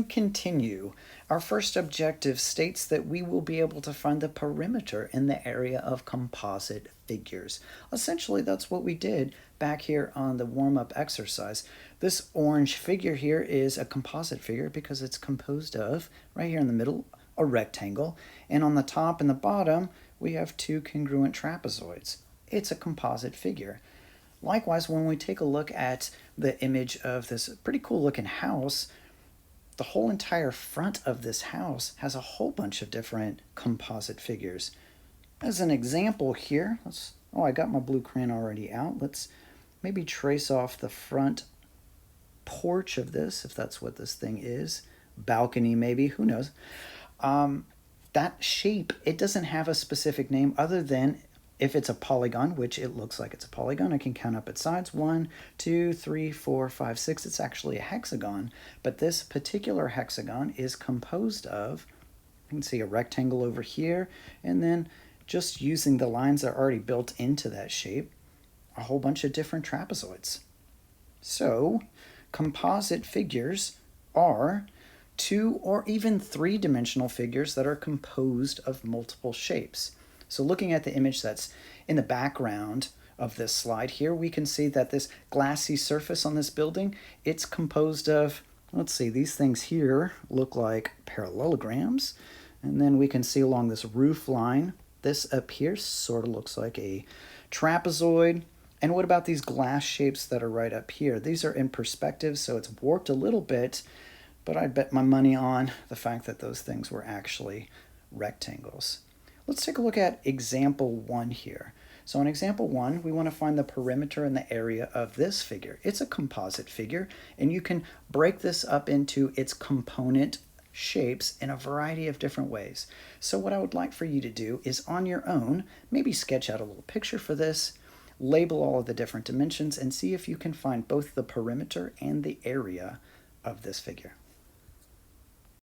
Continue. Our first objective states that we will be able to find the perimeter in the area of composite figures. Essentially, that's what we did back here on the warm-up exercise. This orange figure here is a composite figure because it's composed of, right here in the middle, a rectangle, and on the top and the bottom, we have two congruent trapezoids. It's a composite figure. Likewise, when we take a look at the image of this pretty cool looking house, the whole entire front of this house has a whole bunch of different composite figures. As an example here, I got my blue crayon already out. Let's maybe trace off the front porch of this, if that's what this thing is. Balcony maybe, who knows. That shape, it doesn't have a specific name other than if it's a polygon, which it looks like it's a polygon. I can count up its sides. 1, 2, 3, 4, 5, 6. It's actually a hexagon. But this particular hexagon is composed of, you can see a rectangle over here, and then just using the lines that are already built into that shape, a whole bunch of different trapezoids. So, composite figures are 2 or even 3-dimensional figures that are composed of multiple shapes. So looking at the image that's in the background of this slide here, we can see that this glassy surface on this building, it's composed of, let's see, these things here look like parallelograms. And then we can see along this roof line, this up here sort of looks like a trapezoid. And what about these glass shapes that are right up here? These are in perspective, so it's warped a little bit, but I bet my money on the fact that those things were actually rectangles. Let's take a look at example 1 here. So in example 1, we want to find the perimeter in the area of this figure. It's a composite figure, and you can break this up into its component shapes in a variety of different ways. So what I would like for you to do is on your own, maybe sketch out a little picture for this, label all of the different dimensions, and see if you can find both the perimeter and the area of this figure.